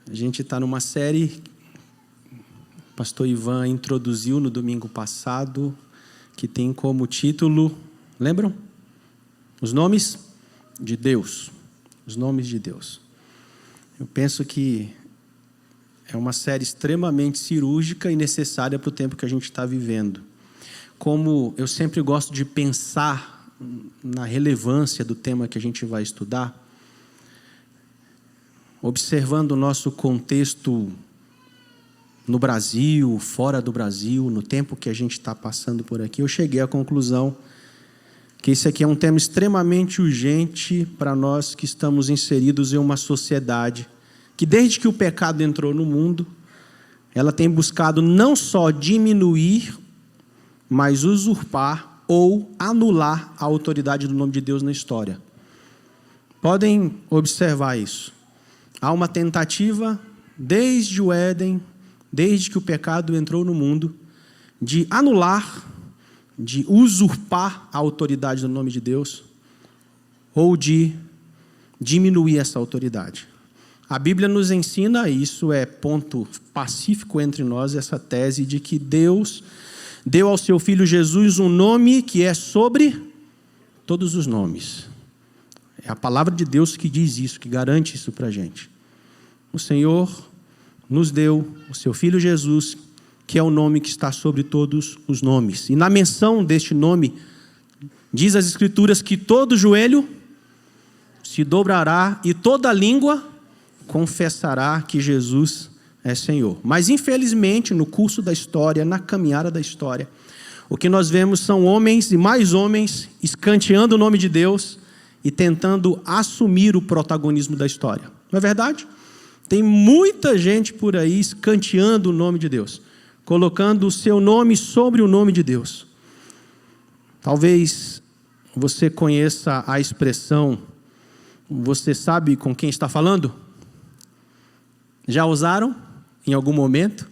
A gente está numa série, o pastor Ivan introduziu no domingo passado, que tem como título, lembram? Os nomes de Deus. Os nomes de Deus. Eu penso que é uma série extremamente cirúrgica e necessária para o tempo que a gente está vivendo. Como eu sempre gosto de pensar na relevância do tema que a gente vai estudar, observando o nosso contexto no Brasil, fora do Brasil, no tempo que a gente está passando por aqui, eu cheguei à conclusão que esse aqui é um tema extremamente urgente para nós que estamos inseridos em uma sociedade que, desde que o pecado entrou no mundo, ela tem buscado não só diminuir, mas usurpar ou anular a autoridade do nome de Deus na história. Podem observar isso. Há uma tentativa, desde o Éden, desde que o pecado entrou no mundo, de anular, de usurpar a autoridade do nome de Deus, ou de diminuir essa autoridade. A Bíblia nos ensina, e isso é ponto pacífico entre nós, essa tese de que Deus deu ao seu Filho Jesus um nome que é sobre todos os nomes. É a palavra de Deus que diz isso, que garante isso para a gente. O Senhor nos deu o seu Filho Jesus, que é o nome que está sobre todos os nomes. E na menção deste nome, diz as Escrituras que todo joelho se dobrará e toda língua confessará que Jesus é Senhor. Mas, infelizmente, no curso da história, na caminhada da história, o que nós vemos são homens e mais homens escanteando o nome de Deus e tentando assumir o protagonismo da história. Não é verdade? Tem muita gente por aí escanteando o nome de Deus, colocando o seu nome sobre o nome de Deus. Talvez você conheça a expressão, você sabe com quem está falando? Já usaram em algum momento,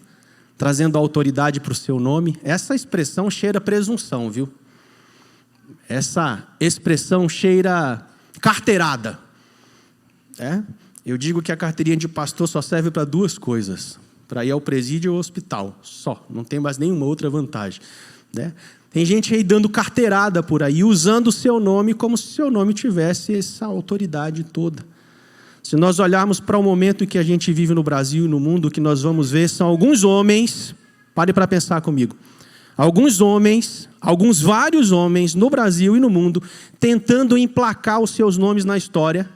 trazendo autoridade para o seu nome? Essa expressão cheira presunção, viu? Essa expressão cheira carteirada. Eu digo que a carteirinha de pastor só serve para duas coisas: para ir ao presídio ou ao hospital, só. Não tem mais nenhuma outra vantagem, né? Tem gente aí dando carteirada por aí, usando o seu nome como se o seu nome tivesse essa autoridade toda. Se nós olharmos para o momento em que a gente vive no Brasil e no mundo, o que nós vamos ver são alguns homens, pare para pensar comigo, vários homens no Brasil e no mundo, tentando emplacar os seus nomes na história,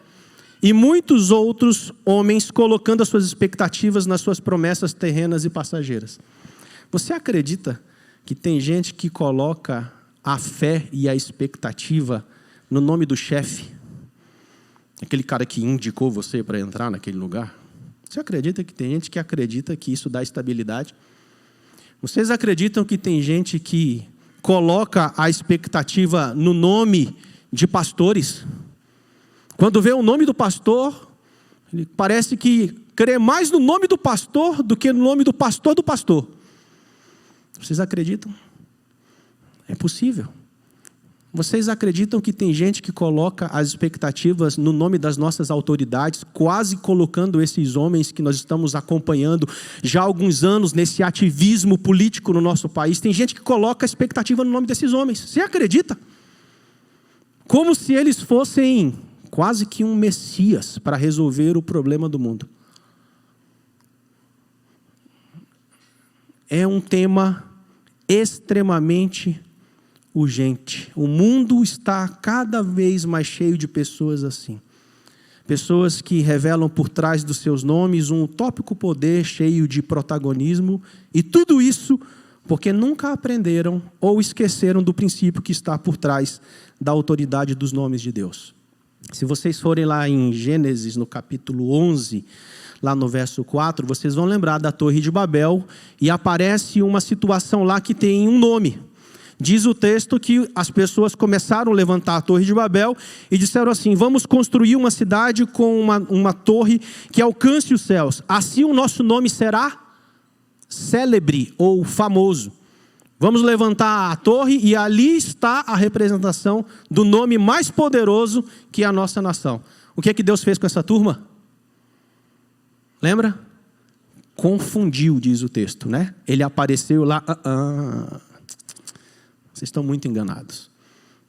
e muitos outros homens colocando as suas expectativas nas suas promessas terrenas e passageiras. Você acredita que tem gente que coloca a fé e a expectativa no nome do chefe? Aquele cara que indicou você para entrar naquele lugar? Você acredita que tem gente que acredita que isso dá estabilidade? Vocês acreditam que tem gente que coloca a expectativa no nome de pastores? Quando vê o nome do pastor, ele parece que crê mais no nome do pastor do que no nome do pastor do pastor. Vocês acreditam? É possível. Vocês acreditam que tem gente que coloca as expectativas no nome das nossas autoridades, quase colocando esses homens que nós estamos acompanhando já há alguns anos nesse ativismo político no nosso país? Tem gente que coloca a expectativa no nome desses homens. Você acredita? Como se eles fossem quase que um Messias para resolver o problema do mundo. É um tema extremamente urgente. O mundo está cada vez mais cheio de pessoas assim. Pessoas que revelam por trás dos seus nomes um utópico poder cheio de protagonismo. E tudo isso porque nunca aprenderam ou esqueceram do princípio que está por trás da autoridade dos nomes de Deus. Se vocês forem lá em Gênesis, no capítulo 11, lá no verso 4, vocês vão lembrar da Torre de Babel e aparece uma situação lá que tem um nome. Diz o texto que as pessoas começaram a levantar a Torre de Babel e disseram assim: vamos construir uma cidade com uma torre que alcance os céus. Assim o nosso nome será célebre ou famoso. Vamos levantar a torre e ali está a representação do nome mais poderoso que é a nossa nação. O que é que Deus fez com essa turma? Lembra? confundiu, diz o texto, né? Ele apareceu lá. Vocês estão muito enganados.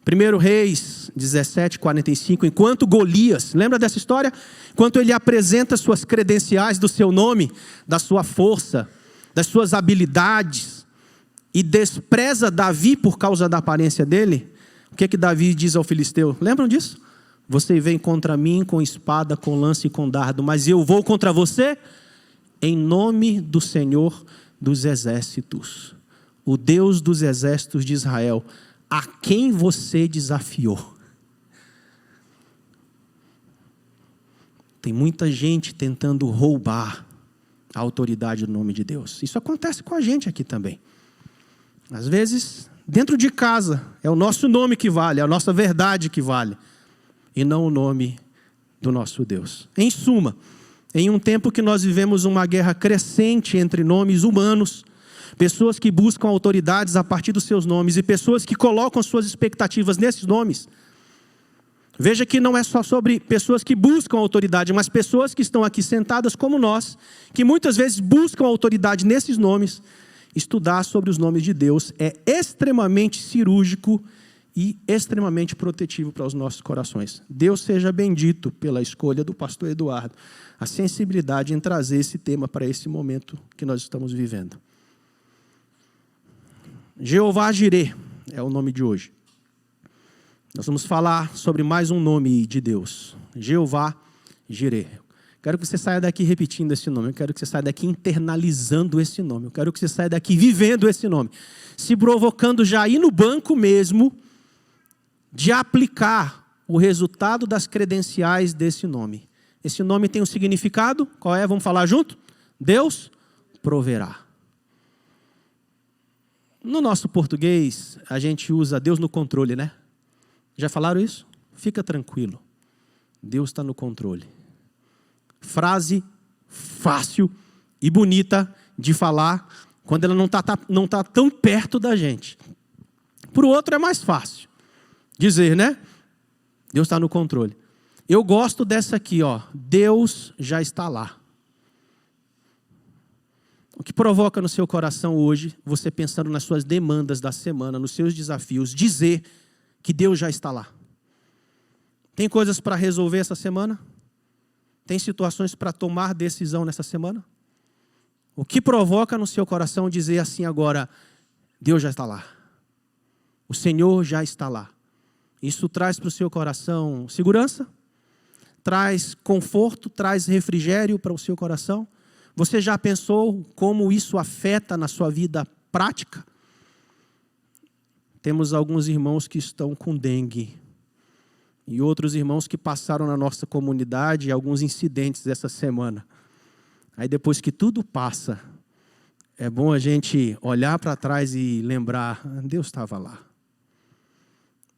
1 Reis 17:45, enquanto Golias, lembra dessa história? Enquanto ele apresenta suas credenciais do seu nome, da sua força, das suas habilidades, e despreza Davi por causa da aparência dele, o que Davi diz ao filisteu? Lembram disso? Você vem contra mim com espada, com lança e com dardo, mas eu vou contra você em nome do Senhor dos exércitos, o Deus dos exércitos de Israel, a quem você desafiou. Tem muita gente tentando roubar a autoridade do nome de Deus. Isso acontece com a gente aqui também. Às vezes, dentro de casa, é o nosso nome que vale, é a nossa verdade que vale, e não o nome do nosso Deus. Em suma, em um tempo que nós vivemos uma guerra crescente entre nomes humanos, pessoas que buscam autoridades a partir dos seus nomes e pessoas que colocam suas expectativas nesses nomes. Veja que não é só sobre pessoas que buscam autoridade, mas pessoas que estão aqui sentadas como nós, que muitas vezes buscam autoridade nesses nomes. Estudar sobre os nomes de Deus é extremamente cirúrgico e extremamente protetivo para os nossos corações. Deus seja bendito pela escolha do pastor Eduardo, a sensibilidade em trazer esse tema para esse momento que nós estamos vivendo. Jeová Jireh é o nome de hoje. Nós vamos falar sobre mais um nome de Deus. Jeová Jireh. Quero que você saia daqui repetindo esse nome. Eu quero que você saia daqui internalizando esse nome. Eu quero que você saia daqui vivendo esse nome. Se provocando já aí no banco mesmo de aplicar o resultado das credenciais desse nome. Esse nome tem um significado. Qual é? Vamos falar junto? Deus proverá. No nosso português, a gente usa Deus no controle, né? Já falaram isso? Fica tranquilo. Deus está no controle. Frase fácil e bonita de falar quando ela não tá tão perto da gente. Para o outro é mais fácil dizer, né? Deus está no controle. Eu gosto dessa aqui, ó. Deus já está lá. O que provoca no seu coração hoje, você pensando nas suas demandas da semana, nos seus desafios, dizer que Deus já está lá? Tem coisas para resolver essa semana? Tem situações para tomar decisão nessa semana? O que provoca no seu coração dizer assim agora, Deus já está lá? O Senhor já está lá. Isso traz para o seu coração segurança? Traz conforto? Traz refrigério para o seu coração? Você já pensou como isso afeta na sua vida prática? Temos alguns irmãos que estão com dengue. E outros irmãos que passaram na nossa comunidade alguns incidentes essa semana. Aí depois que tudo passa, é bom a gente olhar para trás e lembrar, Deus estava lá.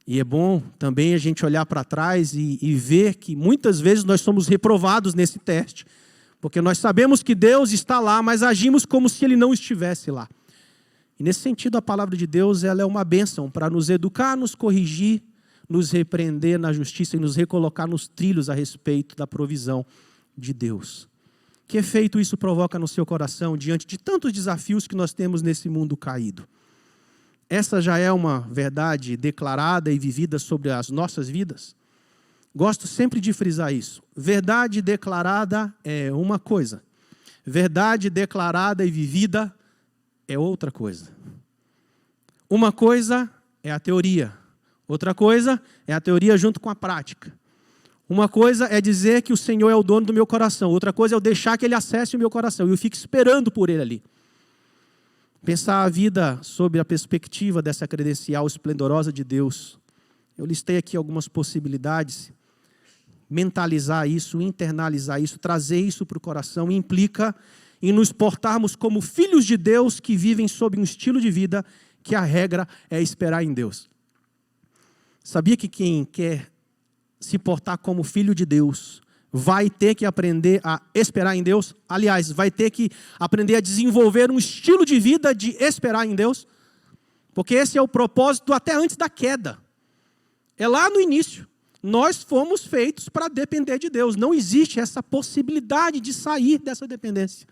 E é bom também a gente olhar para trás e ver que muitas vezes nós somos reprovados nesse teste. Porque nós sabemos que Deus está lá, mas agimos como se Ele não estivesse lá. E nesse sentido, a palavra de Deus ela é uma bênção para nos educar, nos corrigir, nos repreender na justiça e nos recolocar nos trilhos a respeito da provisão de Deus. Que efeito isso provoca no seu coração diante de tantos desafios que nós temos nesse mundo caído? Essa já é uma verdade declarada e vivida sobre as nossas vidas? Gosto sempre de frisar isso. Verdade declarada é uma coisa. Verdade declarada e vivida é outra coisa. Uma coisa é a teoria. Outra coisa é a teoria junto com a prática. Uma coisa é dizer que o Senhor é o dono do meu coração. Outra coisa é eu deixar que Ele acesse o meu coração. E eu fico esperando por Ele ali. Pensar a vida sob a perspectiva dessa credencial esplendorosa de Deus. Eu listei aqui algumas possibilidades. Mentalizar isso, internalizar isso, trazer isso para o coração implica em nos portarmos como filhos de Deus que vivem sob um estilo de vida que a regra é esperar em Deus. Sabia que quem quer se portar como filho de Deus vai ter que aprender a esperar em Deus? Aliás, vai ter que aprender a desenvolver um estilo de vida de esperar em Deus? Porque esse é o propósito até antes da queda. É lá no início. Nós fomos feitos para depender de Deus. Não existe essa possibilidade de sair dessa dependência.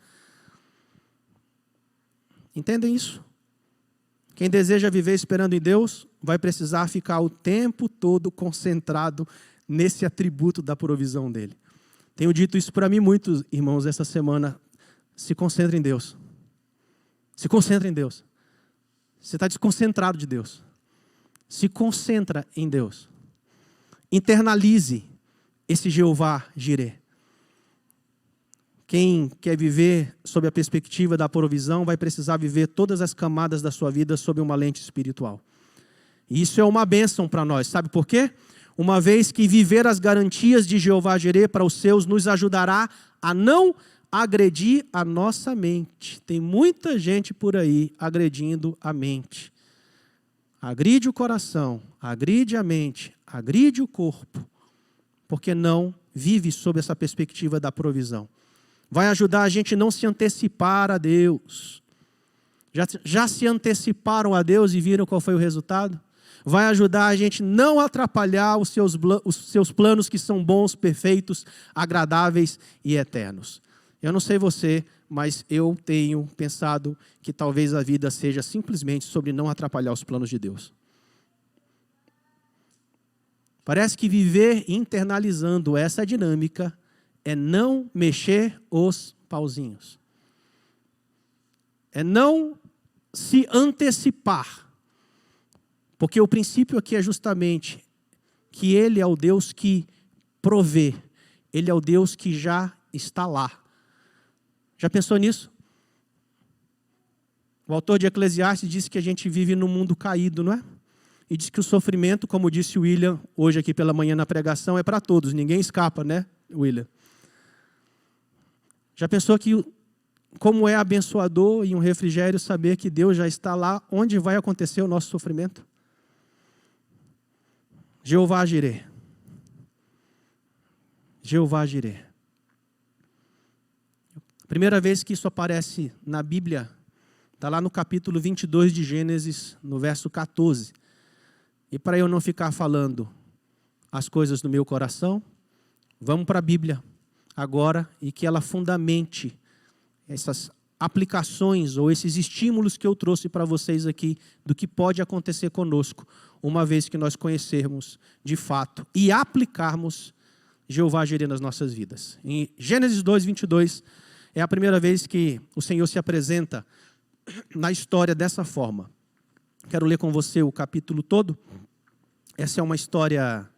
Entendem isso? Quem deseja viver esperando em Deus vai precisar ficar o tempo todo concentrado nesse atributo da provisão dele. Tenho dito isso para mim muitos irmãos essa semana. Se concentre em Deus. Se concentre em Deus. Você está desconcentrado de Deus. Se concentra em Deus. Internalize esse Jeová Jireh. Quem quer viver sob a perspectiva da provisão vai precisar viver todas as camadas da sua vida sob uma lente espiritual. E isso é uma bênção para nós. Sabe por quê? Uma vez que viver as garantias de Jeová Jireh para os seus nos ajudará a não agredir a nossa mente. Tem muita gente por aí agredindo a mente. Agride o coração, agride a mente, agride o corpo, porque não vive sob essa perspectiva da provisão. Vai ajudar a gente a não se antecipar a Deus. Já se anteciparam a Deus e viram qual foi o resultado? Vai ajudar a gente a não atrapalhar os seus planos que são bons, perfeitos, agradáveis e eternos. Eu não sei você, mas eu tenho pensado que talvez a vida seja simplesmente sobre não atrapalhar os planos de Deus. Parece que viver internalizando essa dinâmica é não mexer os pauzinhos. É não se antecipar. Porque o princípio aqui é justamente que Ele é o Deus que provê. Ele é o Deus que já está lá. Já pensou nisso? O autor de Eclesiastes disse que a gente vive num mundo caído, não é? E diz que o sofrimento, como disse o William hoje aqui pela manhã na pregação, é para todos. Ninguém escapa, né, William? Já pensou que como é abençoador e um refrigério saber que Deus já está lá onde vai acontecer o nosso sofrimento? Jeová Jireh. Jeová Jireh. Primeira vez que isso aparece na Bíblia, está lá no capítulo 22 de Gênesis, no verso 14. E para eu não ficar falando as coisas do meu coração, vamos para a Bíblia agora e que ela fundamente essas aplicações ou esses estímulos que eu trouxe para vocês aqui do que pode acontecer conosco, uma vez que nós conhecermos de fato e aplicarmos Jeová Jireh nas nossas vidas. Em Gênesis 2, 22, é a primeira vez que o Senhor se apresenta na história dessa forma. Quero ler com você o capítulo todo. Essa é uma história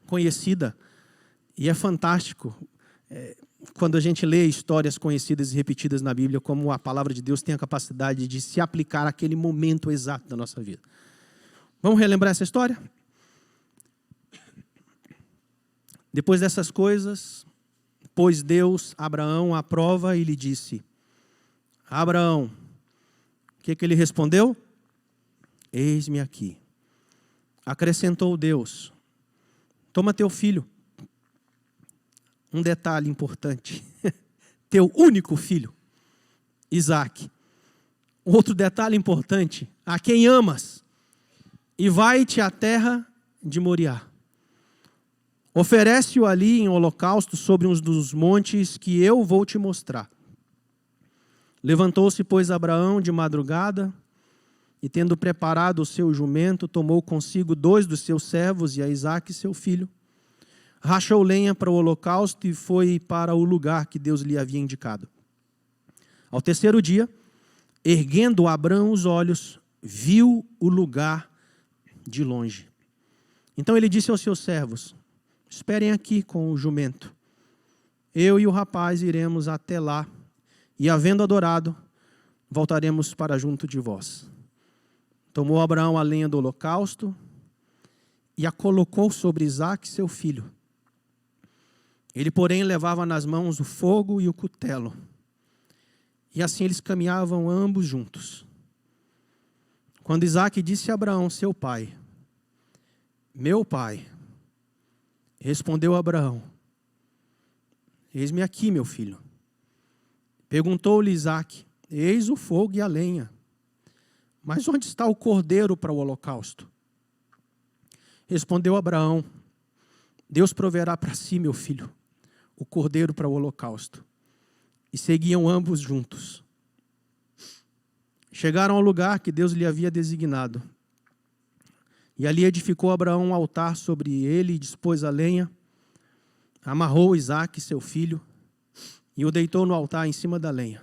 conhecida e é fantástico quando a gente lê histórias conhecidas e repetidas na Bíblia, como a palavra de Deus tem a capacidade de se aplicar àquele momento exato da nossa vida. Vamos relembrar essa história? Depois dessas coisas, pôs Deus Abraão à prova e lhe disse: Abraão, o que ele respondeu? Eis-me aqui. Acrescentou Deus: toma teu filho. Um detalhe importante, teu único filho, Isaque. Outro detalhe importante, a quem amas, e vai-te à terra de Moriá. Oferece-o ali em holocausto sobre um dos montes que eu vou te mostrar. Levantou-se, pois, Abraão de madrugada, e tendo preparado o seu jumento, tomou consigo 2 dos seus servos e a Isaque, seu filho. Rachou lenha para o holocausto e foi para o lugar que Deus lhe havia indicado. Ao terceiro dia, erguendo Abraão os olhos, viu o lugar de longe. Então ele disse aos seus servos: esperem aqui com o jumento. Eu e o rapaz iremos até lá, e havendo adorado, voltaremos para junto de vós. Tomou Abraão a lenha do holocausto e a colocou sobre Isaque, seu filho. Ele, porém, levava nas mãos o fogo e o cutelo. E assim eles caminhavam ambos juntos. Quando Isaque disse a Abraão, seu pai: meu pai, respondeu Abraão: eis-me aqui, meu filho. Perguntou-lhe Isaque: eis o fogo e a lenha, mas onde está o cordeiro para o holocausto? Respondeu Abraão: Deus proverá para si, meu filho, o cordeiro para o holocausto. E seguiam ambos juntos. Chegaram ao lugar que Deus lhe havia designado. E ali edificou Abraão um altar sobre ele, dispôs a lenha, amarrou Isaque, seu filho, e o deitou no altar em cima da lenha.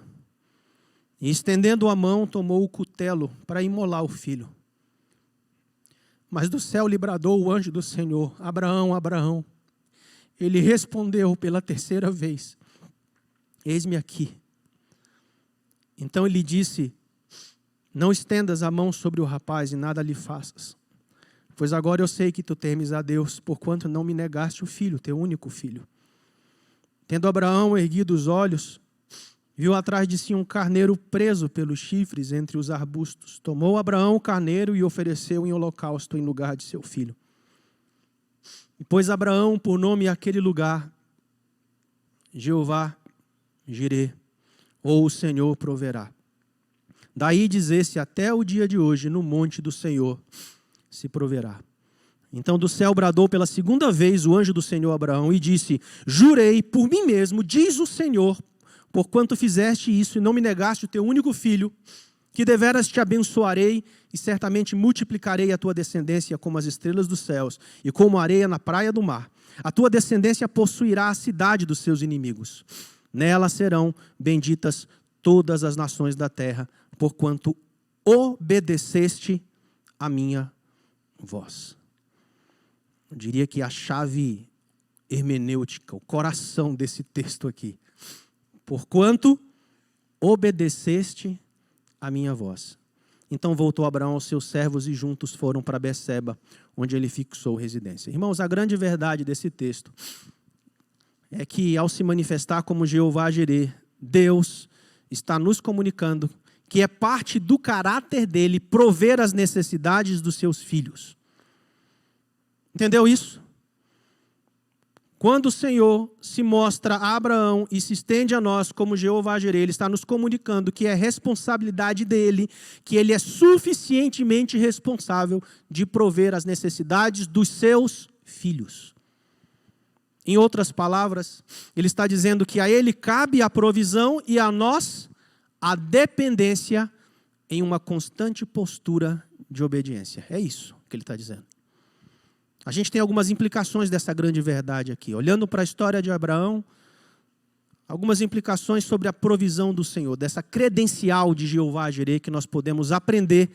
E estendendo a mão, tomou o cutelo para imolar o filho. Mas do céu lhe bradou o anjo do Senhor: Abraão, Abraão. Ele respondeu pela terceira vez: Eis-me aqui. Então ele disse: Não estendas a mão sobre o rapaz e nada lhe faças. Pois agora eu sei que tu temes a Deus, porquanto não me negaste o filho, teu único filho. Tendo Abraão erguido os olhos, viu atrás de si um carneiro preso pelos chifres entre os arbustos. Tomou Abraão o carneiro e ofereceu em holocausto em lugar de seu filho. E pôs Abraão por nome àquele lugar: Jeová Jirê, ou o Senhor proverá. Daí dizer-se até o dia de hoje: no monte do Senhor se proverá. Então do céu bradou pela segunda vez o anjo do Senhor a Abraão e disse: Jurei por mim mesmo, diz o Senhor, porquanto fizeste isso e não me negaste o teu único filho, que deveras te abençoarei e certamente multiplicarei a tua descendência como as estrelas dos céus e como a areia na praia do mar. A tua descendência possuirá a cidade dos seus inimigos. Nela serão benditas todas as nações da terra, porquanto obedeceste a minha voz. Eu diria que a chave hermenêutica, o coração desse texto aqui: porquanto obedeceste a minha voz. Então voltou Abraão aos seus servos e juntos foram para Beceba, onde ele fixou residência. Irmãos, a grande verdade desse texto é que, ao se manifestar como Jeová Jirê, Deus está nos comunicando que é parte do caráter dele prover as necessidades dos seus filhos. Entendeu isso? Quando o Senhor se mostra a Abraão e se estende a nós como Jeová Jirê, ele está nos comunicando que é responsabilidade dele, que ele é suficientemente responsável de prover as necessidades dos seus filhos. Em outras palavras, ele está dizendo que a ele cabe a provisão e a nós a dependência em uma constante postura de obediência. É isso que ele está dizendo. A gente tem algumas implicações dessa grande verdade aqui. Olhando para a história de Abraão, algumas implicações sobre a provisão do Senhor, dessa credencial de Jeová Jirê que nós podemos aprender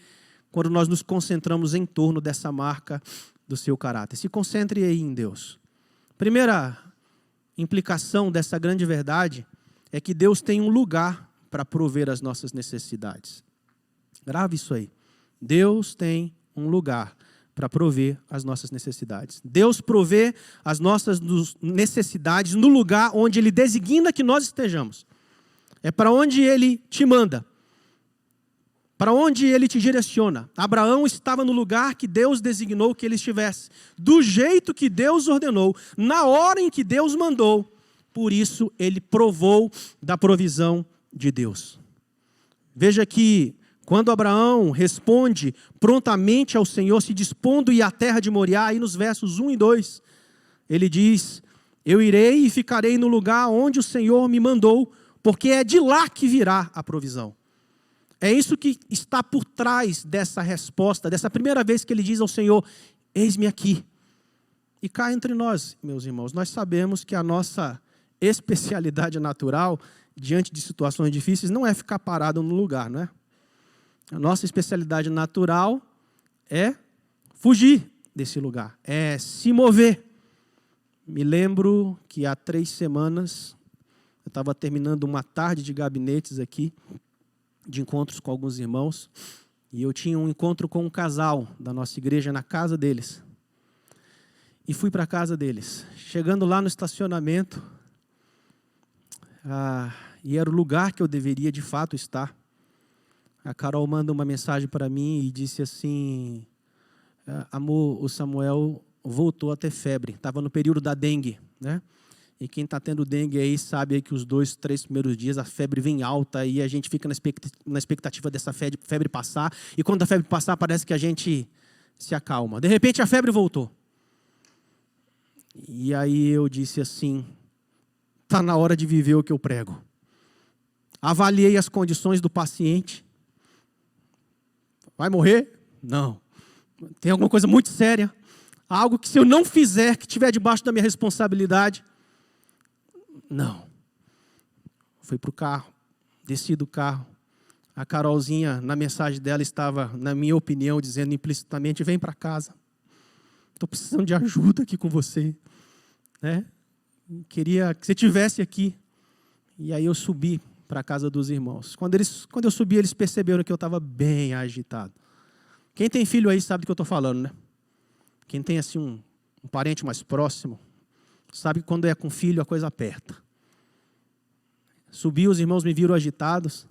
quando nós nos concentramos em torno dessa marca do seu caráter. Se concentre aí em Deus. Primeira implicação dessa grande verdade é que Deus tem um lugar para prover as nossas necessidades. Grave isso aí. Deus tem um lugar para prover as nossas necessidades. Deus provê as nossas necessidades no lugar onde Ele designa que nós estejamos. É para onde Ele te manda. Para onde Ele te direciona. Abraão estava no lugar que Deus designou que ele estivesse. Do jeito que Deus ordenou. Na hora em que Deus mandou. Por isso, ele provou da provisão de Deus. Veja que quando Abraão responde prontamente ao Senhor, se dispondo a ir à terra de Moriá, aí nos versos 1 e 2, ele diz: Eu irei e ficarei no lugar onde o Senhor me mandou, porque é de lá que virá a provisão. É isso que está por trás dessa resposta, dessa primeira vez que ele diz ao Senhor: Eis-me aqui. E cá entre nós, meus irmãos, nós sabemos que a nossa especialidade natural, diante de situações difíceis, não é ficar parado no lugar, não é? A nossa especialidade natural é fugir desse lugar, é se mover. Me lembro que há 3 semanas, eu estava terminando uma tarde de gabinetes aqui, de encontros com alguns irmãos, e eu tinha um encontro com um casal da nossa igreja na casa deles. E fui para a casa deles. Chegando lá no estacionamento, e era o lugar que eu deveria de fato estar, a Carol manda uma mensagem para mim e disse assim: amor, o Samuel voltou a ter febre. Estava no período da dengue, né? E quem está tendo dengue aí sabe aí que os 2, 3 primeiros dias a febre vem alta e a gente fica na expectativa dessa febre passar. E quando a febre passar, parece que a gente se acalma. De repente a febre voltou. E aí eu disse assim: está na hora de viver o que eu prego. Avaliei as condições do paciente. Vai morrer? Não. Tem alguma coisa muito séria? Algo que se eu não fizer, que estiver debaixo da minha responsabilidade? Não. Fui para o carro, desci do carro. A Carolzinha, na mensagem dela, estava, na minha opinião, dizendo implicitamente, vem para casa. Estou precisando de ajuda aqui com você. Né? Queria que você estivesse aqui. E aí eu subi para a casa dos irmãos. Quando eu subi, eles perceberam que eu estava bem agitado. Quem tem filho aí sabe do que eu estou falando, né? Quem tem assim um parente mais próximo, sabe que quando é com filho a coisa aperta. Subi, os irmãos me viram agitados.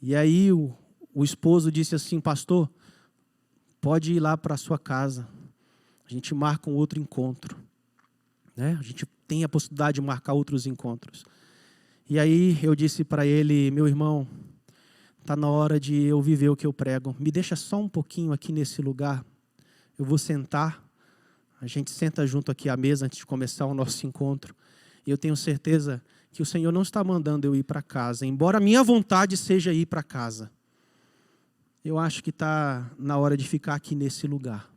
E aí o esposo disse assim, pastor, pode ir lá para a sua casa. A gente marca um outro encontro. Né? A gente tem a possibilidade de marcar outros encontros. E aí eu disse para ele, meu irmão, está na hora de eu viver o que eu prego. Me deixa só um pouquinho aqui nesse lugar. Eu vou sentar. A gente senta junto aqui à mesa antes de começar o nosso encontro. E eu tenho certeza que o Senhor não está mandando eu ir para casa. Embora a minha vontade seja ir para casa. Eu acho que está na hora de ficar aqui nesse lugar.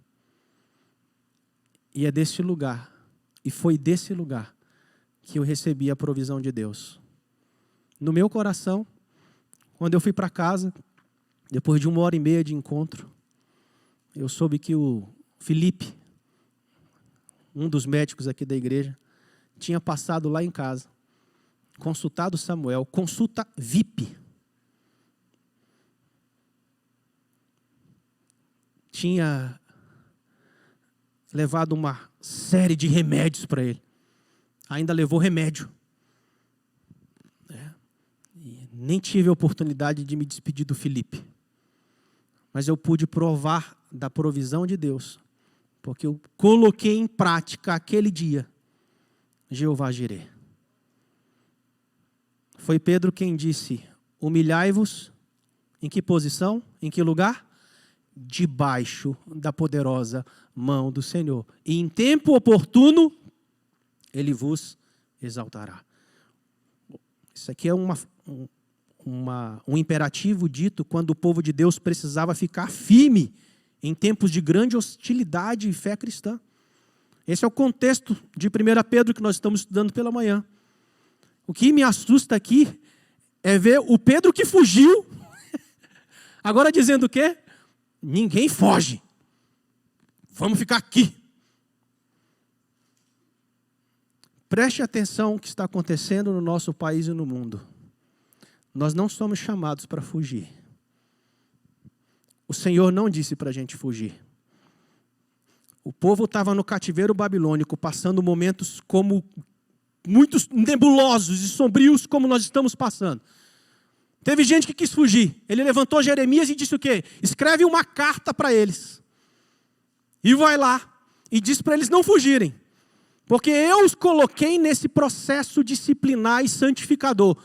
E é desse lugar, e foi desse lugar, que eu recebi a provisão de Deus. No meu coração, quando eu fui para casa, depois de 1h30 de encontro, eu soube que o Felipe, um dos médicos aqui da igreja, tinha passado lá em casa, consultado Samuel, consulta VIP. Tinha levado uma série de remédios para ele. Ainda levou remédio. E nem tive a oportunidade de me despedir do Felipe. Mas eu pude provar da provisão de Deus. Porque eu coloquei em prática aquele dia Jeová Jireh. Foi Pedro quem disse, humilhai-vos, em que posição? Em que lugar? Debaixo da poderosa mão do Senhor. E em tempo oportuno, Ele vos exaltará. Isso aqui é um imperativo dito quando o povo de Deus precisava ficar firme em tempos de grande hostilidade e fé cristã. Esse é o contexto de 1 Pedro que nós estamos estudando pela manhã. O que me assusta aqui é ver o Pedro que fugiu, agora dizendo o quê? Ninguém foge. Vamos ficar aqui. Preste atenção no que está acontecendo no nosso país e no mundo. Nós não somos chamados para fugir. O Senhor não disse para a gente fugir. O povo estava no cativeiro babilônico, passando momentos como muitos nebulosos e sombrios como nós estamos passando. Teve gente que quis fugir. Ele levantou Jeremias e disse o quê? Escreve uma carta para eles. E vai lá. E diz para eles não fugirem. Porque eu os coloquei nesse processo disciplinar e santificador.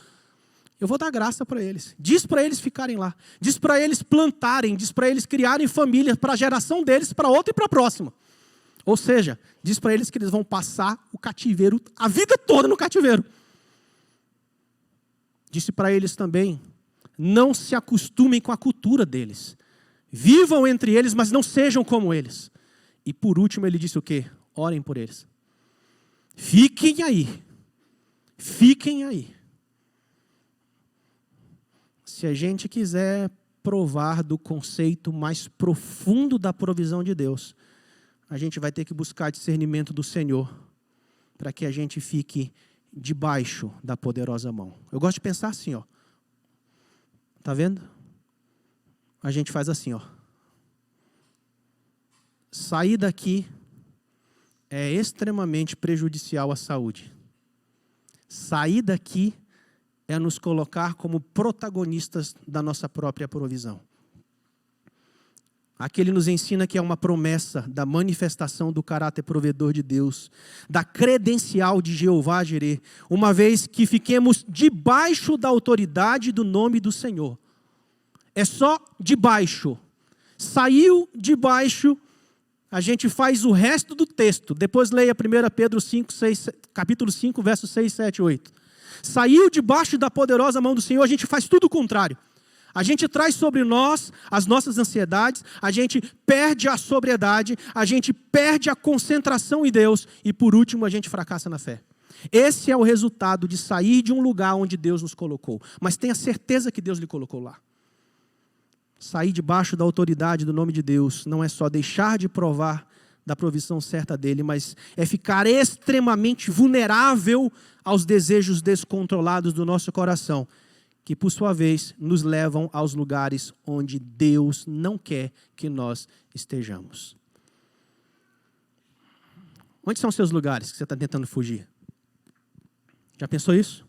Eu vou dar graça para eles. Diz para eles ficarem lá. Diz para eles plantarem. Diz para eles criarem famílias para a geração deles, para outra e para a próxima. Ou seja, diz para eles que eles vão passar o cativeiro, a vida toda no cativeiro. Disse para eles também, não se acostumem com a cultura deles. Vivam entre eles, mas não sejam como eles. E por último ele disse o quê? Orem por eles. Fiquem aí. Fiquem aí. Se a gente quiser provar do conceito mais profundo da provisão de Deus, a gente vai ter que buscar discernimento do Senhor, para que a gente fique debaixo da poderosa mão. Eu gosto de pensar assim, ó. Tá vendo? A gente faz assim, ó. Sair daqui é extremamente prejudicial à saúde. Sair daqui é nos colocar como protagonistas da nossa própria provisão. Aqui ele nos ensina que é uma promessa da manifestação do caráter provedor de Deus, da credencial de Jeová Jireh, uma vez que fiquemos debaixo da autoridade do nome do Senhor. É só debaixo. Saiu debaixo, a gente faz o resto do texto. Depois leia 1 Pedro 5, 6, capítulo 5, versos 6, 7 e 8. Saiu debaixo da poderosa mão do Senhor, a gente faz tudo o contrário. A gente traz sobre nós as nossas ansiedades, a gente perde a sobriedade, a gente perde a concentração em Deus e, por último, a gente fracassa na fé. Esse é o resultado de sair de um lugar onde Deus nos colocou. Mas tenha certeza que Deus lhe colocou lá. Sair debaixo da autoridade do nome de Deus não é só deixar de provar da provisão certa dele, mas é ficar extremamente vulnerável aos desejos descontrolados do nosso coração, que por sua vez nos levam aos lugares onde Deus não quer que nós estejamos. Onde são os seus lugares que você está tentando fugir? Já pensou isso?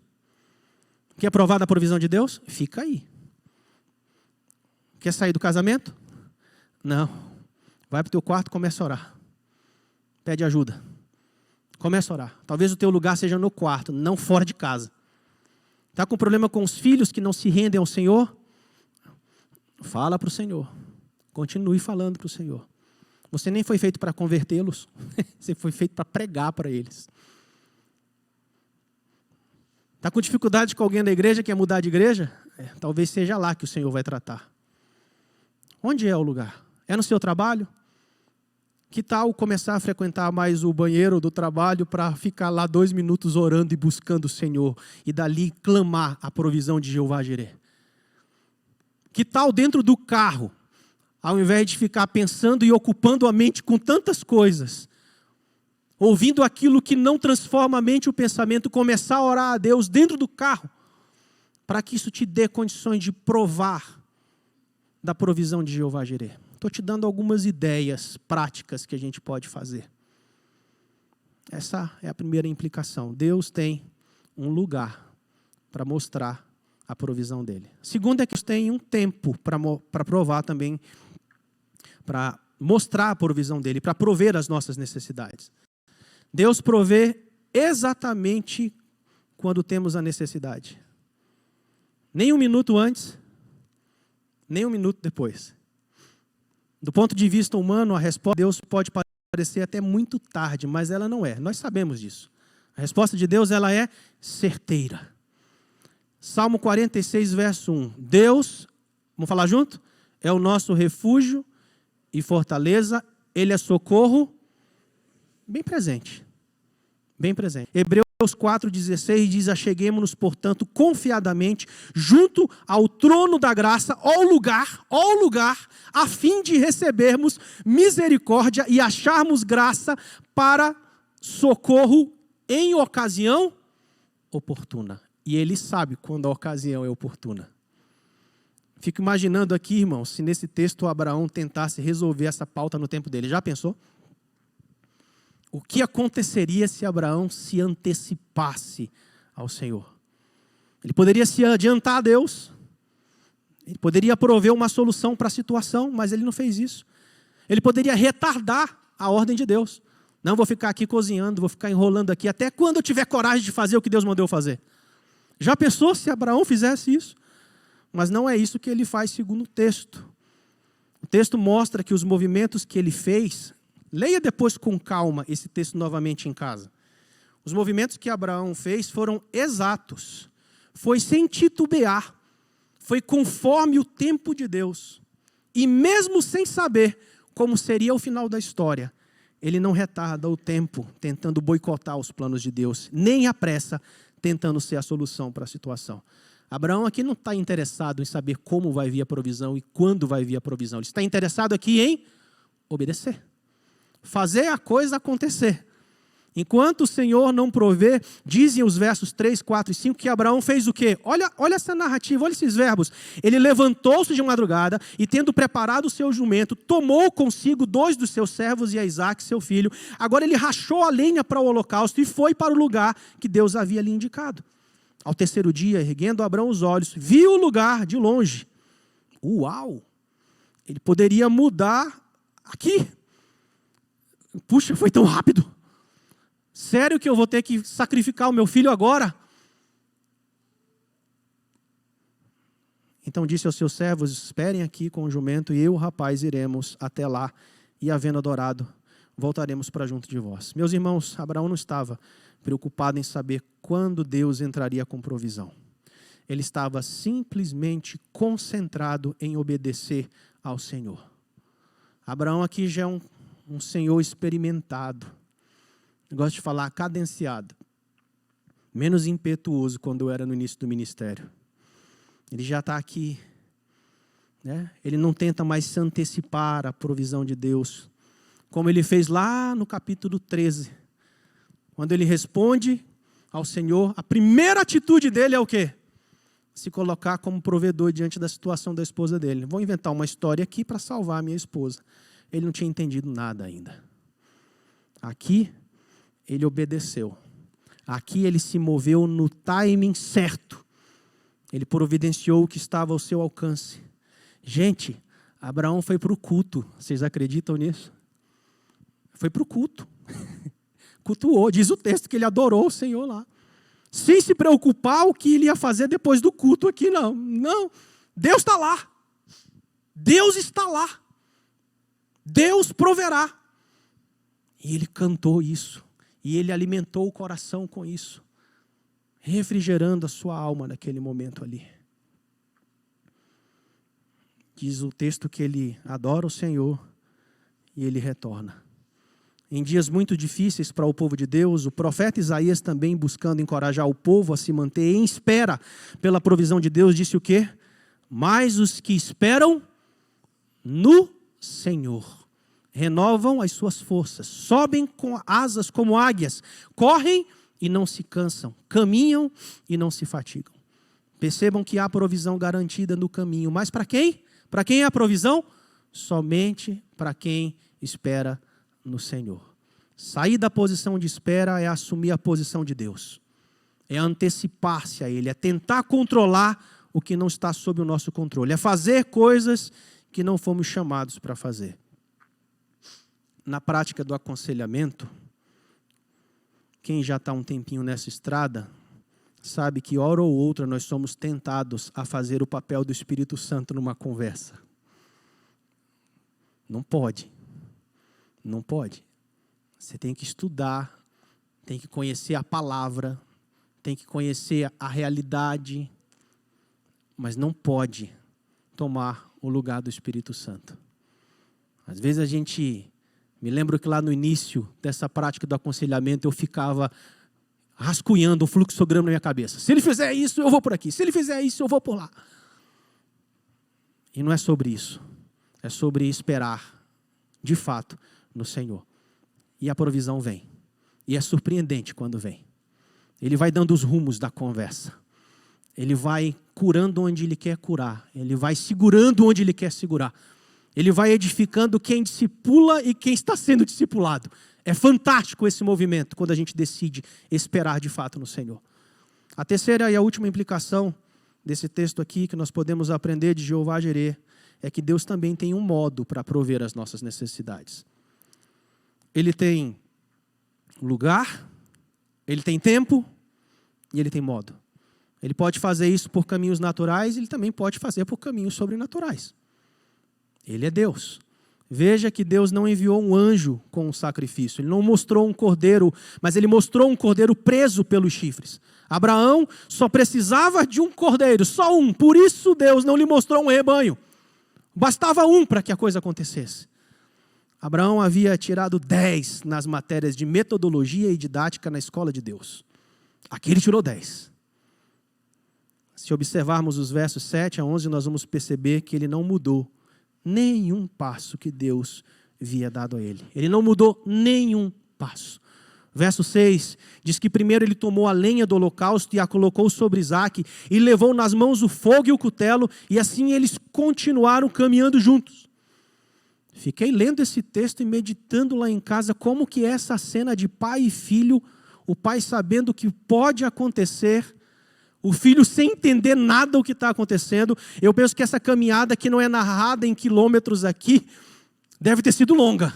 Quer provar da provisão de Deus? Fica aí. Quer sair do casamento? Não. Vai para o teu quarto e começa a orar. Pede ajuda. Começa a orar. Talvez o teu lugar seja no quarto, não fora de casa. Está com problema com os filhos que não se rendem ao Senhor? Fala para o Senhor. Continue falando para o Senhor. Você nem foi feito para convertê-los. Você foi feito para pregar para eles. Está com dificuldade com alguém da igreja, quer mudar de igreja? Talvez seja lá que o Senhor vai tratar. Onde é o lugar? É no seu trabalho? Que tal começar a frequentar mais o banheiro do trabalho para ficar lá 2 minutos orando e buscando o Senhor e dali clamar a provisão de Jeová Jireh? Que tal dentro do carro, ao invés de ficar pensando e ocupando a mente com tantas coisas, ouvindo aquilo que não transforma a mente e o pensamento, começar a orar a Deus dentro do carro, para que isso te dê condições de provar da provisão de Jeová Jireh. Estou te dando algumas ideias práticas que a gente pode fazer. Essa é a primeira implicação. Deus tem um lugar para mostrar a provisão dele. Segundo é que Deus tem um tempo para provar também, para mostrar a provisão dele, para prover as nossas necessidades. Deus provê exatamente quando temos a necessidade. Nem 1 minuto antes, nem 1 minuto depois. Do ponto de vista humano, a resposta de Deus pode parecer até muito tarde, mas ela não é. Nós sabemos disso. A resposta de Deus, ela é certeira. Salmo 46, verso 1. Deus, vamos falar junto? É o nosso refúgio e fortaleza. Ele é socorro bem presente. Bem presente. Hebreus 4,16 diz: acheguemo-nos, portanto, confiadamente, junto ao trono da graça, ao lugar, a fim de recebermos misericórdia e acharmos graça para socorro em ocasião oportuna. E Ele sabe quando a ocasião é oportuna. Fico imaginando aqui, irmãos, se nesse texto Abraão tentasse resolver essa pauta no tempo dele. Já pensou? O que aconteceria se Abraão se antecipasse ao Senhor? Ele poderia se adiantar a Deus. Ele poderia prover uma solução para a situação, mas ele não fez isso. Ele poderia retardar a ordem de Deus. Não vou ficar aqui cozinhando, vou ficar enrolando aqui até quando eu tiver coragem de fazer o que Deus mandou eu fazer. Já pensou se Abraão fizesse isso? Mas não é isso que ele faz segundo o texto. O texto mostra que os movimentos que ele fez... Leia depois com calma esse texto novamente em casa. Os movimentos que Abraão fez foram exatos. Foi sem titubear. Foi conforme o tempo de Deus. E mesmo sem saber como seria o final da história, ele não retarda o tempo tentando boicotar os planos de Deus, nem apressa tentando ser a solução para a situação. Abraão aqui não está interessado em saber como vai vir a provisão e quando vai vir a provisão. Ele está interessado aqui em obedecer. Fazer a coisa acontecer. Enquanto o Senhor não provê, dizem os versos 3, 4 e 5, que Abraão fez o quê? Olha essa narrativa, olha esses verbos. Ele levantou-se de madrugada e, tendo preparado o seu jumento, tomou consigo 2 dos seus servos e a Isaque, seu filho. Agora ele rachou a lenha para o holocausto e foi para o lugar que Deus havia lhe indicado. Ao 3º dia, erguendo Abraão os olhos, viu o lugar de longe. Uau! Ele poderia mudar aqui. Puxa, foi tão rápido. Sério que eu vou ter que sacrificar o meu filho agora? Então disse aos seus servos: esperem aqui com o jumento, e eu, o rapaz, iremos até lá, e havendo adorado, voltaremos para junto de vós. Meus irmãos, Abraão não estava preocupado em saber quando Deus entraria com provisão. Ele estava simplesmente concentrado em obedecer ao Senhor. Abraão aqui já é um senhor experimentado. Eu gosto de falar cadenciado. Menos impetuoso quando eu era no início do ministério. Ele já está aqui. Né? Ele não tenta mais se antecipar à provisão de Deus. Como ele fez lá no capítulo 13. Quando ele responde ao Senhor, a primeira atitude dele é o quê? Se colocar como provedor diante da situação da esposa dele. Vou inventar uma história aqui para salvar a minha esposa. Ele não tinha entendido nada ainda. Aqui, ele obedeceu. Aqui, ele se moveu no timing certo. Ele providenciou o que estava ao seu alcance. Gente, Abraão foi para o culto. Vocês acreditam nisso? Foi para o culto. Cultuou. Diz o texto que ele adorou o Senhor lá. Sem se preocupar o que ele ia fazer depois do culto aqui, não. Não. Deus está lá. Deus está lá. Deus proverá. E ele cantou isso. E ele alimentou o coração com isso. Refrigerando a sua alma naquele momento ali. Diz o texto que ele adora o Senhor e ele retorna. Em dias muito difíceis para o povo de Deus, o profeta Isaías também buscando encorajar o povo a se manter em espera pela provisão de Deus, disse o quê? Mas os que esperam no Senhor renovam as suas forças, sobem com asas como águias, correm e não se cansam, caminham e não se fatigam. Percebam que há provisão garantida no caminho, mas para quem? Para quem é a provisão? Somente para quem espera no Senhor. Sair da posição de espera é assumir a posição de Deus. É antecipar-se a Ele, é tentar controlar o que não está sob o nosso controle. É fazer coisas que não fomos chamados para fazer. Na prática do aconselhamento, quem já está um tempinho nessa estrada, sabe que hora ou outra nós somos tentados a fazer o papel do Espírito Santo numa conversa. Não pode. Não pode. Você tem que estudar, tem que conhecer a palavra, tem que conhecer a realidade, mas não pode tomar o lugar do Espírito Santo. Às vezes a gente... Me lembro que lá no início dessa prática do aconselhamento eu ficava rascunhando um fluxograma na minha cabeça. Se ele fizer isso, eu vou por aqui. Se ele fizer isso, eu vou por lá. E não é sobre isso. É sobre esperar, de fato, no Senhor. E a provisão vem. E é surpreendente quando vem. Ele vai dando os rumos da conversa. Ele vai curando onde Ele quer curar. Ele vai segurando onde Ele quer segurar. Ele vai edificando quem discipula e quem está sendo discipulado. É fantástico esse movimento, quando a gente decide esperar de fato no Senhor. A terceira e a última implicação desse texto aqui, que nós podemos aprender de Jeová Jireh, é que Deus também tem um modo para prover as nossas necessidades. Ele tem lugar, Ele tem tempo e Ele tem modo. Ele pode fazer isso por caminhos naturais, Ele também pode fazer por caminhos sobrenaturais. Ele é Deus. Veja que Deus não enviou um anjo com um sacrifício. Ele não mostrou um cordeiro, mas Ele mostrou um cordeiro preso pelos chifres. Abraão só precisava de um cordeiro, só um. Por isso Deus não lhe mostrou um rebanho. Bastava um para que a coisa acontecesse. Abraão havia tirado 10 nas matérias de metodologia e didática na escola de Deus. Aqui ele tirou 10. Se observarmos os versos 7 a 11, nós vamos perceber que ele não mudou nenhum passo que Deus havia dado a ele. Ele não mudou nenhum passo. Verso 6 diz que primeiro ele tomou a lenha do holocausto e a colocou sobre Isaque e levou nas mãos o fogo e o cutelo, e assim eles continuaram caminhando juntos. Fiquei lendo esse texto e meditando lá em casa como que é essa cena de pai e filho, o pai sabendo o que pode acontecer, o filho sem entender nada do que está acontecendo. Eu penso que essa caminhada que não é narrada em quilômetros aqui, deve ter sido longa.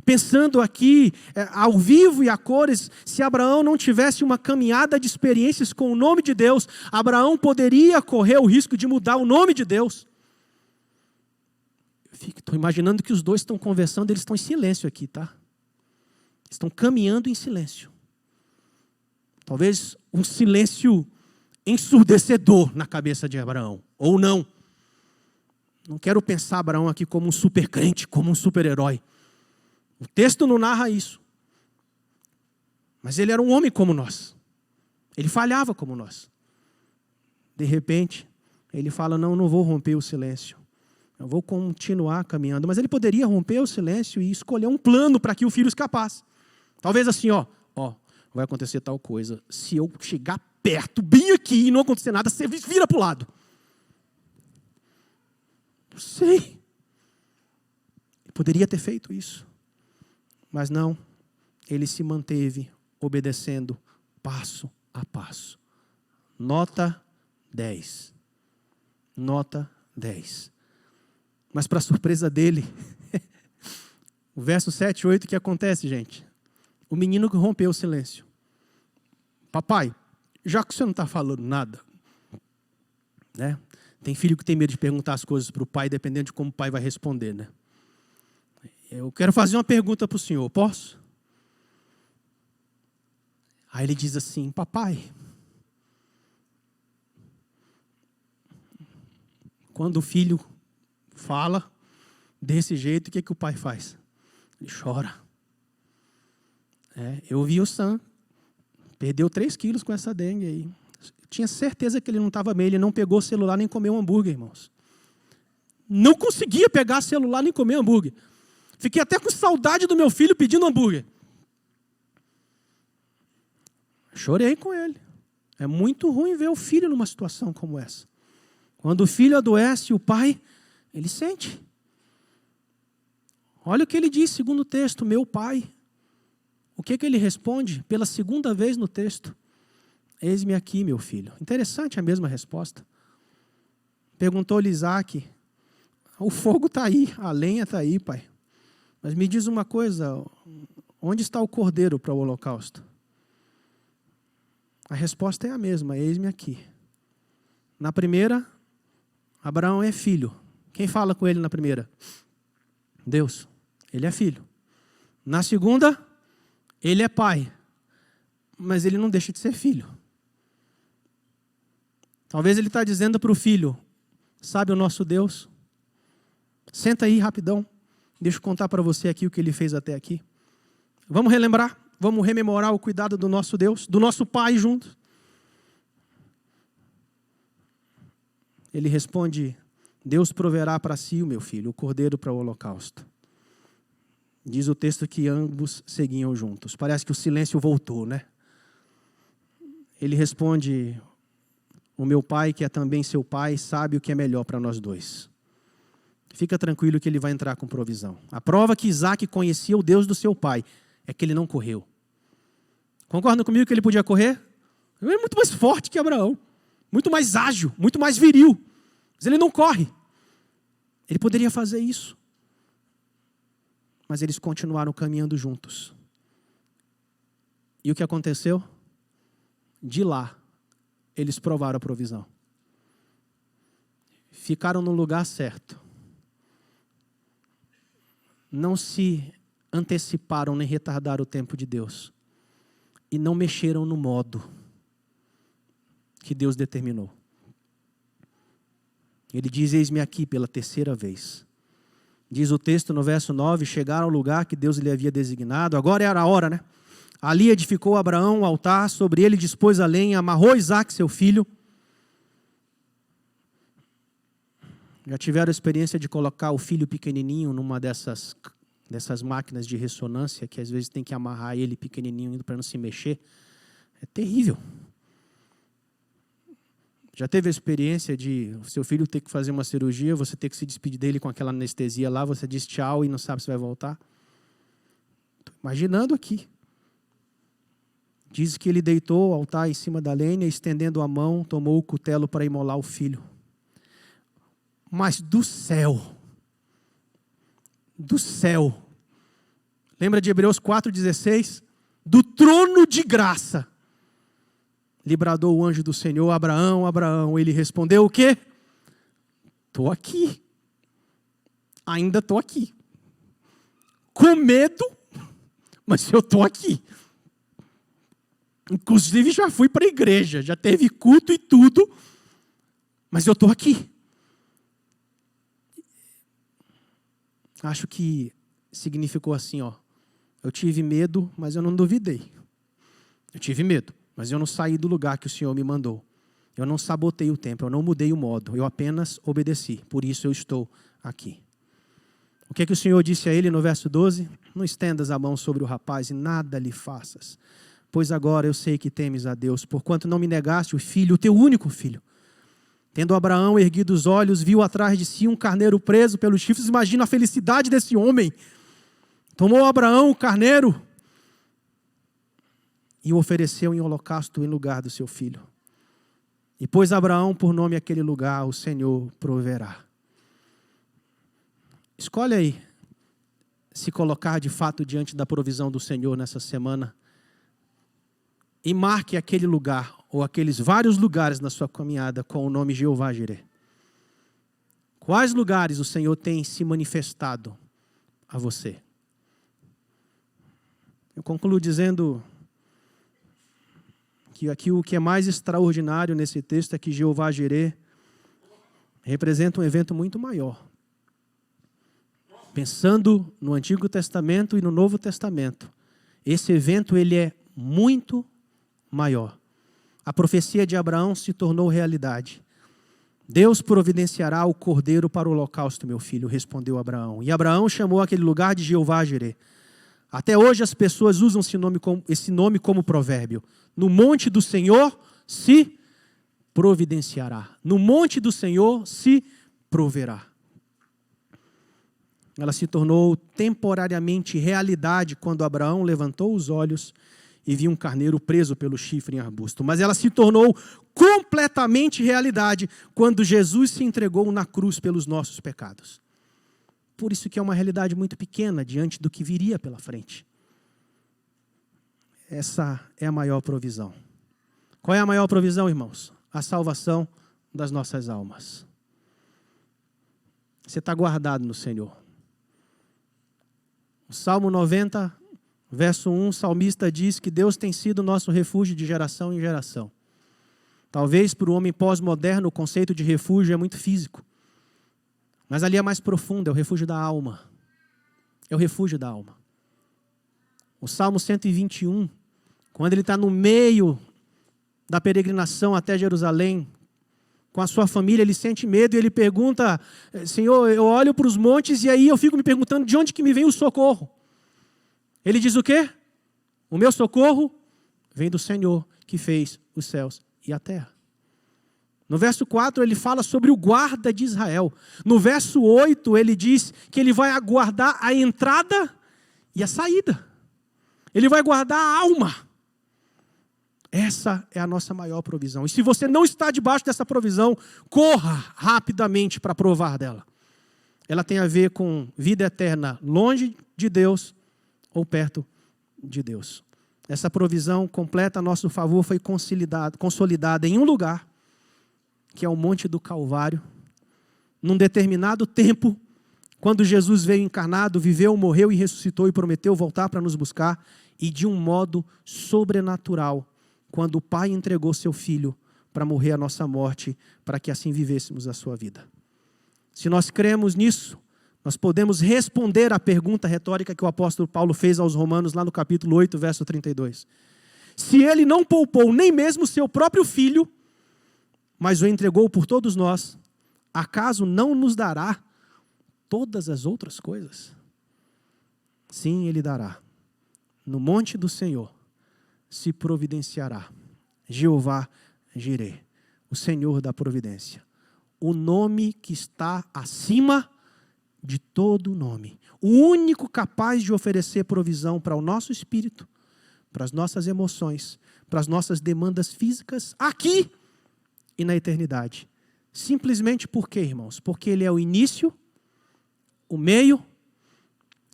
Pensando aqui, ao vivo e a cores, se Abraão não tivesse uma caminhada de experiências com o nome de Deus, Abraão poderia correr o risco de mudar o nome de Deus. Estou imaginando que os dois estão conversando, eles estão em silêncio aqui, tá? Estão caminhando em silêncio. Talvez um silêncio ensurdecedor na cabeça de Abraão. Ou não. Não quero pensar Abraão aqui como um super crente, como um super-herói. O texto não narra isso. Mas ele era um homem como nós. Ele falhava como nós. De repente, ele fala, não vou romper o silêncio. Eu vou continuar caminhando. Mas ele poderia romper o silêncio e escolher um plano para que o filho escapasse. Talvez assim, vai acontecer tal coisa. Se eu chegar perto, bem aqui, e não acontecer nada, você vira para o lado. Não sei. Ele poderia ter feito isso. Mas não. Ele se manteve obedecendo passo a passo. Nota 10. Nota 10. Mas para surpresa dele, o verso 7 e 8, o que acontece, gente? O menino que rompeu o silêncio. Papai, já que você não está falando nada, né? Tem filho que tem medo de perguntar as coisas para o pai, dependendo de como o pai vai responder, né? Eu quero fazer uma pergunta para o senhor, posso? Aí ele diz assim, papai, quando o filho fala desse jeito, o que o pai faz? Ele chora. Eu vi o Sam, perdeu 3 quilos com essa dengue aí. Eu tinha certeza que ele não estava bem, ele não pegou o celular nem comeu hambúrguer, irmãos. Não conseguia pegar celular nem comer hambúrguer. Fiquei até com saudade do meu filho pedindo hambúrguer. Chorei com ele. É muito ruim ver o filho numa situação como essa. Quando o filho adoece, o pai, ele sente. Olha o que ele diz, segundo o texto, meu pai. O que ele responde pela segunda vez no texto? Eis-me aqui, meu filho. Interessante a mesma resposta. Perguntou-lhe Isaac, o fogo está aí, a lenha está aí, pai. Mas me diz uma coisa, onde está o cordeiro para o holocausto? A resposta é a mesma, eis-me aqui. Na primeira, Abraão é filho. Quem fala com ele na primeira? Deus. Ele é filho. Na segunda, ele é pai. Mas ele não deixa de ser filho. Talvez ele está dizendo para o filho, sabe o nosso Deus? Senta aí rapidão. Deixa eu contar para você aqui o que ele fez até aqui. Vamos relembrar? Vamos rememorar o cuidado do nosso Deus, do nosso Pai juntos. Ele responde, Deus proverá para si, o meu filho, o cordeiro para o holocausto. Diz o texto que ambos seguiam juntos. Parece que o silêncio voltou, né? Ele responde, o meu pai, que é também seu pai, sabe o que é melhor para nós dois. Fica tranquilo que ele vai entrar com provisão. A prova que Isaac conhecia o Deus do seu pai é que ele não correu. Concordam comigo que ele podia correr? Ele é muito mais forte que Abraão. Muito mais ágil, muito mais viril. Mas ele não corre. Ele poderia fazer isso. Mas eles continuaram caminhando juntos. E o que aconteceu? De lá, eles provaram a provisão. Ficaram no lugar certo. Não se anteciparam nem retardaram o tempo de Deus. E não mexeram no modo que Deus determinou. Ele diz, eis-me aqui pela terceira vez. Diz o texto no verso 9, chegaram ao lugar que Deus lhe havia designado. Agora era a hora, né? Ali edificou Abraão um altar, sobre ele dispôs a lenha, amarrou Isaac, seu filho. Já tiveram a experiência de colocar o filho pequenininho numa dessas máquinas de ressonância, que às vezes tem que amarrar ele pequenininho para não se mexer? É terrível. Já teve a experiência de o seu filho ter que fazer uma cirurgia, você ter que se despedir dele com aquela anestesia lá, você diz tchau e não sabe se vai voltar? Estou imaginando aqui. Diz que ele deitou o altar em cima da lenha, estendendo a mão, tomou o cutelo para imolar o filho. Mas do céu, lembra de Hebreus 4,16? Do trono de graça, lhe bradou o anjo do Senhor, Abraão, Abraão. Ele respondeu o quê? Estou aqui. Ainda estou aqui. Com medo, mas eu estou aqui. Inclusive já fui para a igreja, já teve culto e tudo, mas eu estou aqui. Acho que significou assim, ó. Eu tive medo, mas eu não duvidei. Eu tive medo, mas eu não saí do lugar que o Senhor me mandou. Eu não sabotei o tempo, eu não mudei o modo, eu apenas obedeci. Por isso eu estou aqui. O que é que o Senhor disse a ele no verso 12? Não estendas a mão sobre o rapaz e nada lhe faças. Pois agora eu sei que temes a Deus, porquanto não me negaste o filho, o teu único filho. Tendo Abraão erguido os olhos, viu atrás de si um carneiro preso pelos chifres. Imagina a felicidade desse homem. Tomou Abraão o carneiro e o ofereceu em holocausto em lugar do seu filho. E pôs Abraão por nome aquele lugar, o Senhor proverá. Escolhe aí se colocar de fato diante da provisão do Senhor nessa semana e marque aquele lugar ou aqueles vários lugares na sua caminhada com o nome Jeová Jireh. Quais lugares o Senhor tem se manifestado a você? Eu concluo dizendo que aqui o que é mais extraordinário nesse texto é que Jeová Jireh representa um evento muito maior. Pensando no Antigo Testamento e no Novo Testamento, esse evento ele é muito maior. A profecia de Abraão se tornou realidade. Deus providenciará o cordeiro para o holocausto, meu filho, respondeu Abraão. E Abraão chamou aquele lugar de Jeová Jireh. Até hoje as pessoas usam esse nome como provérbio. No monte do Senhor se providenciará. No monte do Senhor se proverá. Ela se tornou temporariamente realidade quando Abraão levantou os olhos e viu um carneiro preso pelo chifre em arbusto. Mas ela se tornou completamente realidade quando Jesus se entregou na cruz pelos nossos pecados. Por isso que é uma realidade muito pequena diante do que viria pela frente. Essa é a maior provisão. Qual é a maior provisão, irmãos? A salvação das nossas almas. Você está guardado no Senhor. O Salmo 90, verso 1, o salmista diz que Deus tem sido nosso refúgio de geração em geração. Talvez para o homem pós-moderno o conceito de refúgio é muito físico. Mas ali é mais profundo, é o refúgio da alma. É o refúgio da alma. O Salmo 121, quando ele está no meio da peregrinação até Jerusalém, com a sua família, ele sente medo e ele pergunta, Senhor, eu olho para os montes e aí eu fico me perguntando de onde que me vem o socorro. Ele diz o quê? O meu socorro vem do Senhor que fez os céus e a terra. No verso 4 ele fala sobre o guarda de Israel. No verso 8 ele diz que ele vai aguardar a entrada e a saída. Ele vai guardar a alma. Essa é a nossa maior provisão. E se você não está debaixo dessa provisão, corra rapidamente para provar dela. Ela tem a ver com vida eterna longe de Deus ou perto de Deus. Essa provisão completa a nosso favor foi consolidada em um lugar, que é o Monte do Calvário, num determinado tempo, quando Jesus veio encarnado, viveu, morreu e ressuscitou e prometeu voltar para nos buscar, e de um modo sobrenatural, quando o Pai entregou seu Filho para morrer a nossa morte, para que assim vivêssemos a sua vida. Se nós cremos nisso, nós podemos responder à pergunta retórica que o apóstolo Paulo fez aos Romanos, lá no capítulo 8, verso 32. Se ele não poupou nem mesmo seu próprio Filho, mas o entregou por todos nós, acaso não nos dará todas as outras coisas? Sim, Ele dará. No monte do Senhor se providenciará Jeová Jireh, o Senhor da providência. O nome que está acima de todo nome. O único capaz de oferecer provisão para o nosso espírito, para as nossas emoções, para as nossas demandas físicas, aqui e na eternidade. Simplesmente por quê, irmãos? Porque Ele é o início, o meio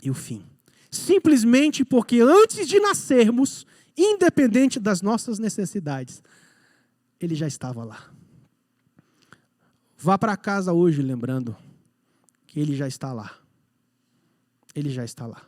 e o fim. Simplesmente porque antes de nascermos, independente das nossas necessidades, Ele já estava lá. Vá para casa hoje lembrando que Ele já está lá. Ele já está lá.